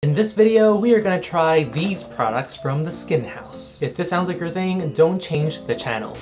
In this video, we are gonna try these products from the Skin House. If this sounds like your thing, don't change the channel.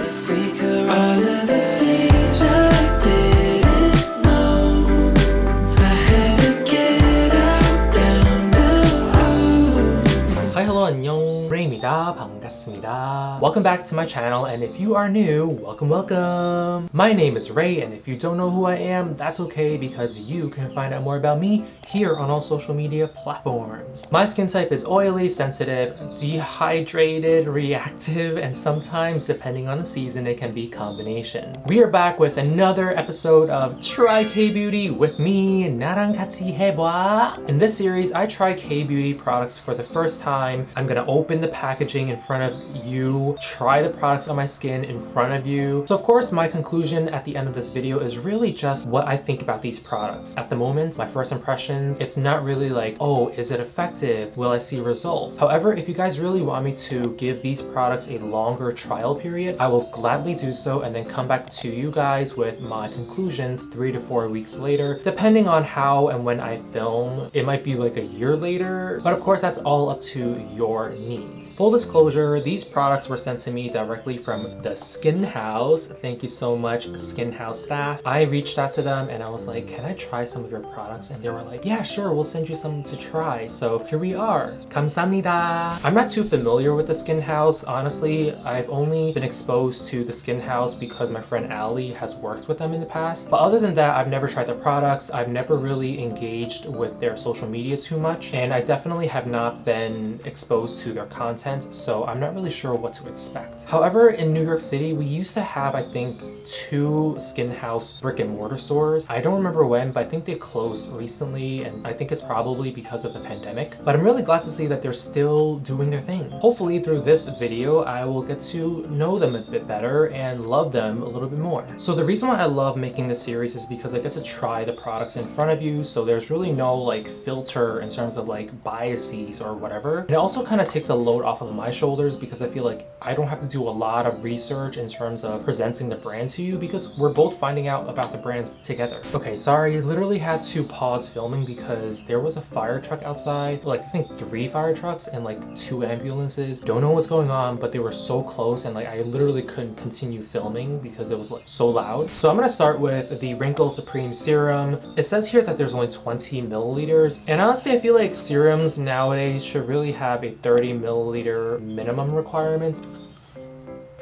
Hi, hello, 안녕. Ray입니다. 반갑습니다. Welcome back to my channel, and if you are new, welcome. My name is Ray, and if you don't know who I am, that's okay because you can find out more about me here on all social media platforms. My skin type is oily, sensitive, dehydrated, reactive, and sometimes, depending on the season, it can be combination. We are back with another episode of Try K-Beauty with me, 나랑 같이 해봐. In this series, I try K-Beauty products for the first time. I'm gonna open the packaging in front of you, try the products on my skin in front of you. So of course, my conclusion at the end of this video is really just what I think about these products. At the moment, my first impressions, it's not really like, oh, is it effective? Will I see results? However, if you guys really want me to give these products a longer trial period, I will gladly do so and then come back to you guys with my conclusions 3 to 4 weeks later, depending on how and when I film. It might be like a year later, but of course, that's all up to your needs. Full disclosure, these products were sent to me directly from the Skin House. Thank you so much, Skin House staff. I reached out to them and I was like, can I try some of your products? And they were like, yeah, sure, we'll send you some to try. So here we are. 감사합니다. I'm not too familiar with the Skin House. Honestly, I've only been exposed to the Skin House because my friend Ali has worked with them in the past. But other than that, I've never tried their products. I've never really engaged with their social media too much. And I definitely have not been exposed to their content, so I'm not really sure what to expect. However, in New York City, we used to have, I think, 2 Skin House brick and mortar stores. I don't remember when, but I think they closed recently, and I think it's probably because of the pandemic. But I'm really glad to see that they're still doing their thing. Hopefully through this video, I will get to know them a bit better and love them a little bit more. So the reason why I love making this series is because I get to try the products in front of you, so there's really no like filter in terms of like biases or whatever. And it also kind of takes a load off of my shoulders because I feel like I don't have to do a lot of research in terms of presenting the brand to you because we're both finding out about the brands together. Okay, sorry, I literally had to pause filming because there was a fire truck outside, like I think 3 fire trucks and like 2 ambulances. Don't know what's going on, but they were so close and like I literally couldn't continue filming because it was like so loud. So I'm gonna start with the Wrinkle Supreme Serum. It says here that there's only 20 milliliters, and honestly I feel like serums nowadays should really have a 30 milliliter minimum requirement.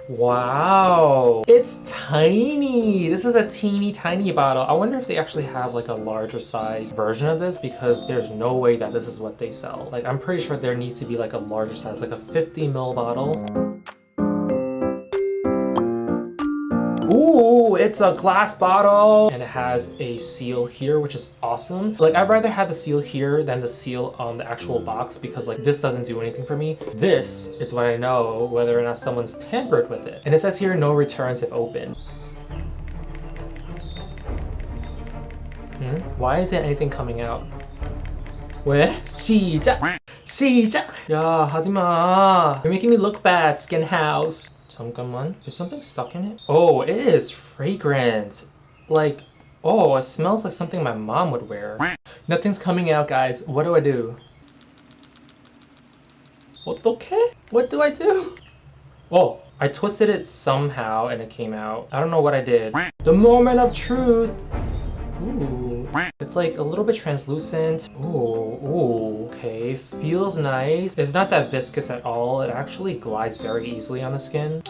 Wow, it's tiny. This is a teeny tiny bottle. I wonder if they actually have like a larger size version of this because there's no way that this is what they sell. Like I'm pretty sure there needs to be like a larger size, like a 50 ml bottle. Ooh, it's a glass bottle and it has a seal here, which is awesome. Like I'd rather have the seal here than the seal on the actual box because like this doesn't do anything for me. This is what I know whether or not someone's tampered with it. And it says here no returns if open. Why isn't anything coming out? 왜? 시작! 시작! 야, 하지마. You're making me look bad, Skin House. 잠깐만, is something stuck in it? Oh, it is fragrant. Like, oh, it smells like something my mom would wear. Nothing's coming out, guys. What do I do? 어떡해? What do I do? Oh, I twisted it somehow and it came out. I don't know what I did. The moment of truth. Ooh. It's like a little bit translucent. Ooh, okay. Feels nice. It's not that viscous at all. It actually glides very easily on the skin.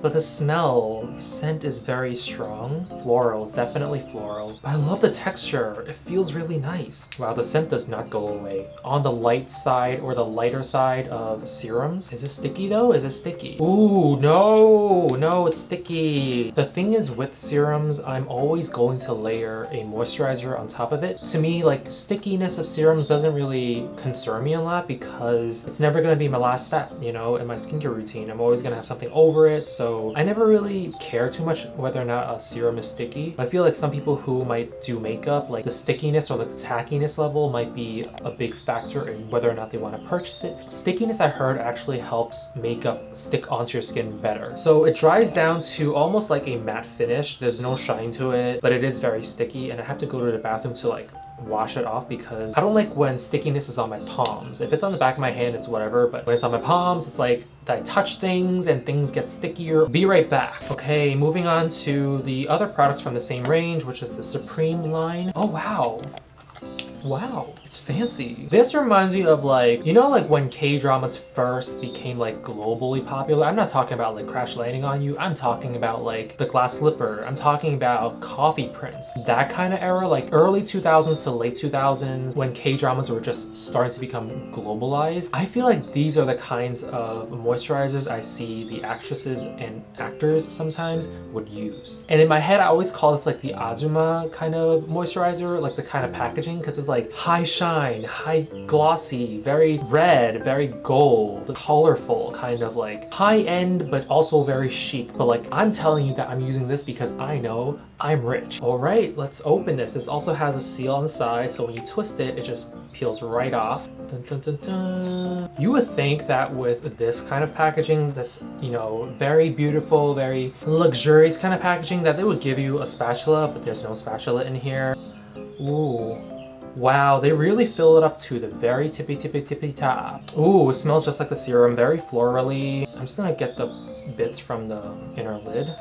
But the smell, the scent is very strong. Floral, definitely floral. But I love the texture. It feels really nice. Wow, the scent does not go away. On the light side or the lighter side of serums. Is it sticky though? Is it sticky? Ooh, no, it's sticky. The thing is with serums, I'm always going to layer a moisturizer on top of it. To me, like stickiness of serums doesn't really concern me a lot because it's never gonna be my last step, you know, in my skincare routine. I'm always gonna have something over it, so I never really care too much whether or not a serum is sticky. I feel like some people who might do makeup, like the stickiness or the tackiness level might be a big factor in whether or not they want to purchase it. Stickiness, I heard, actually helps makeup stick onto your skin better. So it dries down to almost like a matte finish. There's no shine to it, but it is very sticky, and I have to go to the bathroom to like wash it off because I don't like when stickiness is on my palms. If it's on the back of my hand, it's whatever, but when it's on my palms, it's like I touch things and things get stickier. Be right back. Okay, moving on to the other products from the same range, which is the Supreme line. Oh, wow. Wow, it's fancy. This reminds me of like, you know, like when K-dramas first became like globally popular. I'm not talking about like Crash Landing on You. I'm talking about like The Glass Slipper. I'm talking about Coffee Prince. That kind of era, like early 2000s to late 2000s, when K-dramas were just starting to become globalized. I feel like these are the kinds of moisturizers I see the actresses and actors sometimes would use. And in my head, I always call this like the Azuma kind of moisturizer, like the kind of packaging, because it's like high shine, high glossy, very red, very gold, colorful, kind of like high end, but also very chic. But like, I'm telling you that I'm using this because I know I'm rich. All right, let's open this. This also has a seal on the side, so when you twist it, it just peels right off. Dun, dun, dun, dun. You would think that with this kind of packaging, this, you know, very beautiful, very luxurious kind of packaging, that they would give you a spatula, but there's no spatula in here. Ooh. Wow, they really fill it up to the very tippy top. Ooh, it smells just like the serum, very florally. I'm just gonna get the bits from the inner lid.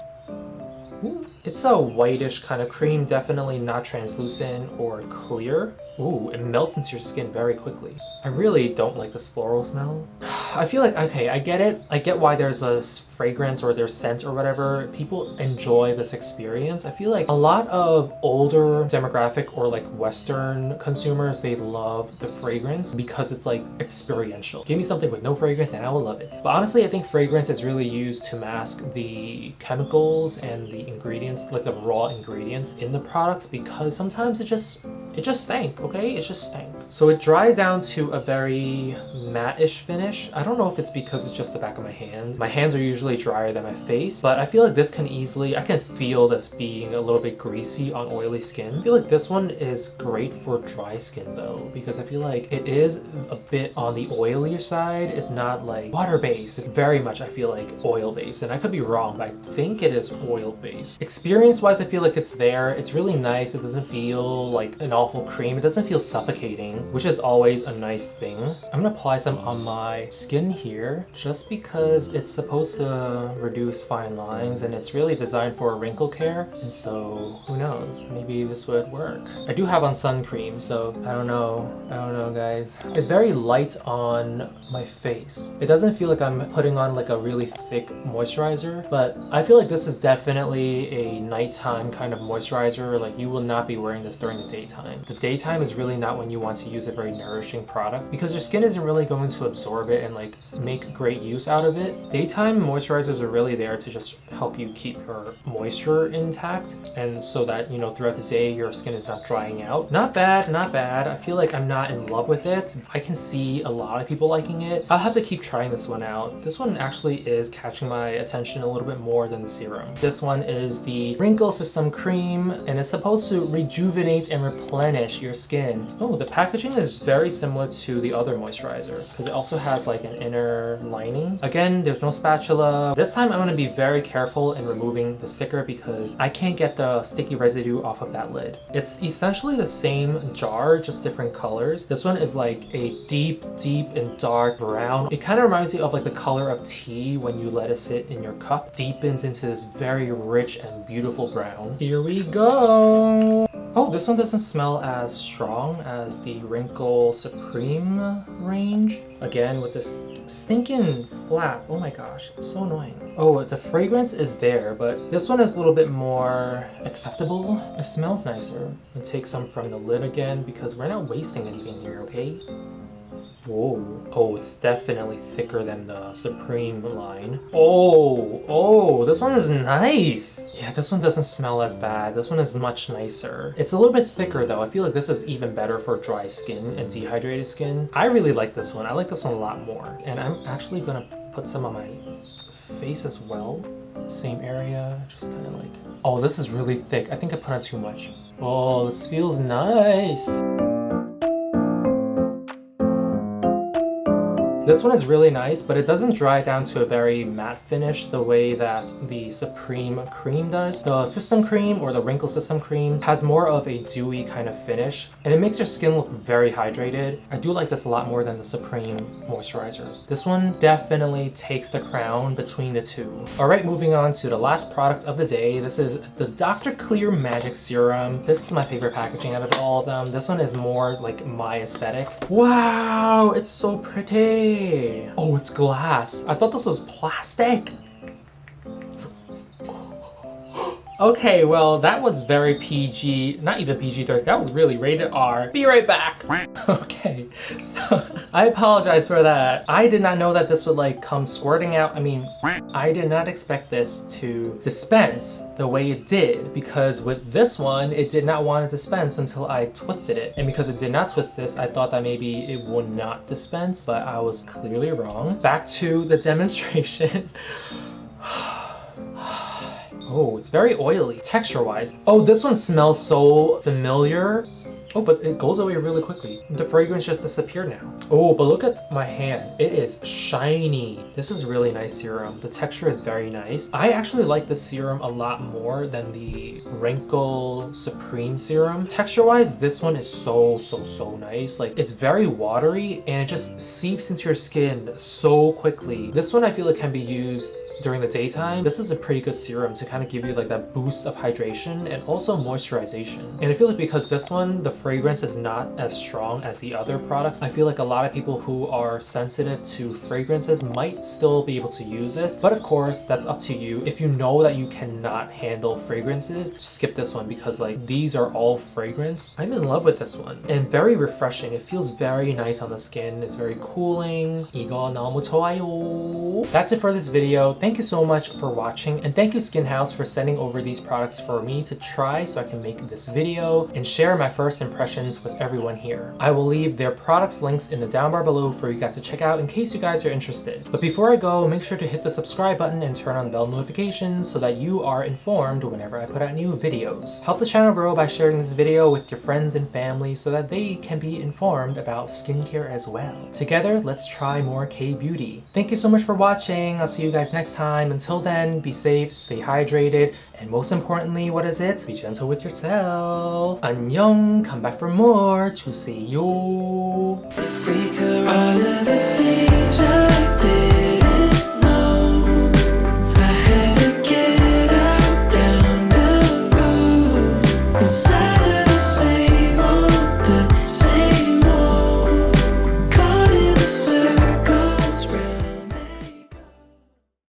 Ooh. It's a whitish kind of cream, definitely not translucent or clear. Ooh, it melts into your skin very quickly. I really don't like this floral smell. I feel like, okay, I get it. I get why there's a fragrance or there's scent or whatever. People enjoy this experience. I feel like a lot of older demographic or like Western consumers, they love the fragrance because it's like experiential. Give me something with no fragrance and I will love it. But honestly, I think fragrance is really used to mask the chemicals and the ingredients, like the raw ingredients in the products, because sometimes it just stank, okay? It just stank. So it dries down to a very matte-ish finish. I don't know if it's because it's just the back of my hands. My hands are usually drier than my face, but I feel like this can easily, I can feel this being a little bit greasy on oily skin. I feel like this one is great for dry skin though, because I feel like it is a bit on the oilier side. It's not like water-based. It's very much, I feel like, oil-based. And I could be wrong, but I think it is oil-based. Experience-wise, I feel like it's there. It's really nice. It doesn't feel like an awful cream. It doesn't feel suffocating, which is always a nice thing. I'm gonna apply some on my skin here just because it's supposed to reduce fine lines and it's really designed for wrinkle care, and so who knows, maybe this would work. I do have on sun cream, so I don't know guys. It's very light on my face. It doesn't feel like I'm putting on like a really thick moisturizer, but I feel like this is definitely a nighttime kind of moisturizer. Like, you will not be wearing this during the daytime. The daytime is really not when you want to use a very nourishing product because your skin isn't really going to absorb it and like make great use out of it. Daytime moisturizers are really there to just help you keep your moisture intact, and so that, you know, throughout the day your skin is not drying out. Not bad, not bad. I feel like I'm not in love with it. I can see a lot of people liking it. I'll have to keep trying this one out. This one actually is catching my attention a little bit more than the serum. This one is the Wrinkle System Cream, and it's supposed to rejuvenate and replenish your skin. Oh, the packaging is very similar to the other moisturizer because it also has like an inner lining. Again, there's no spatula. This time I'm going to be very careful in removing the sticker because I can't get the sticky residue off of that lid. It's essentially the same jar, just different colors. This one is like a deep and dark brown. It kind of reminds me of like the color of tea when you let it sit in your cup. Deepens into this very rich and beautiful brown. Here we go. Oh, this one doesn't smell as strong as the Wrinkle Supreme range. Again, with this stinking flap. Oh my gosh, it's so annoying. Oh, the fragrance is there, but this one is a little bit more acceptable. It smells nicer. I'll take some from the lid again because we're not wasting anything here, okay? Whoa. Oh, it's definitely thicker than the Supreme line. Oh, this one is nice. Yeah, this one doesn't smell as bad. This one is much nicer. It's a little bit thicker though. I feel like this is even better for dry skin and dehydrated skin. I really like this one. I like this one a lot more. And I'm actually gonna put some on my face as well. Same area, just kind of like... Oh, this is really thick. I think I put on too much. Oh, this feels nice. This one is really nice, but it doesn't dry down to a very matte finish the way that the Supreme cream does. The System cream or the Wrinkle System cream has more of a dewy kind of finish, and it makes your skin look very hydrated. I do like this a lot more than the Supreme moisturizer. This one definitely takes the crown between the two. Alright, moving on to the last product of the day. This is the Dr. Clear Magic Serum. This is my favorite packaging out of all of them. This one is more like my aesthetic. Wow, it's so pretty. Oh, it's glass. I thought this was plastic. Okay, well, that was very PG, not even PG-13, that was really rated R. Be right back. Okay, so I apologize for that. I did not know that this would like come squirting out. I mean, I did not expect this to dispense the way it did, because with this one, it did not want to dispense until I twisted it. And because it did not twist this, I thought that maybe it would not dispense, but I was clearly wrong. Back to the demonstration. Oh, it's very oily texture-wise. Oh, this one smells so familiar. Oh, but it goes away really quickly. The fragrance just disappeared now. Oh, but look at my hand. It is shiny. This is really nice serum. The texture is very nice. I actually like this serum a lot more than the Wrinkle Supreme serum. Texture-wise, this one is so nice. Like, it's very watery and it just seeps into your skin so quickly. This one I feel like can be used during the daytime. This is a pretty good serum to kind of give you like that boost of hydration and also moisturization. And I feel like because this one, the fragrance is not as strong as the other products, I feel like a lot of people who are sensitive to fragrances might still be able to use this. But of course, that's up to you. If you know that you cannot handle fragrances, skip this one, because like these are all fragrance. I'm in love with this one and very refreshing. It feels very nice on the skin. It's very cooling. 이거 너무 좋아요. That's it for this video. Thank you so much for watching, and thank you Skin House for sending over these products for me to try so I can make this video and share my first impressions with everyone here. I will leave their products links in the down bar below for you guys to check out in case you guys are interested. But before I go, make sure to hit the subscribe button and turn on bell notifications so that you are informed whenever I put out new videos. Help the channel grow by sharing this video with your friends and family so that they can be informed about skincare as well. Together, let's try more K-beauty. Thank you so much for watching. I'll see you guys next time. Until then, be safe, stay hydrated, and most importantly, what is it? Be gentle with yourself. 안녕. Come back for more. 주세요.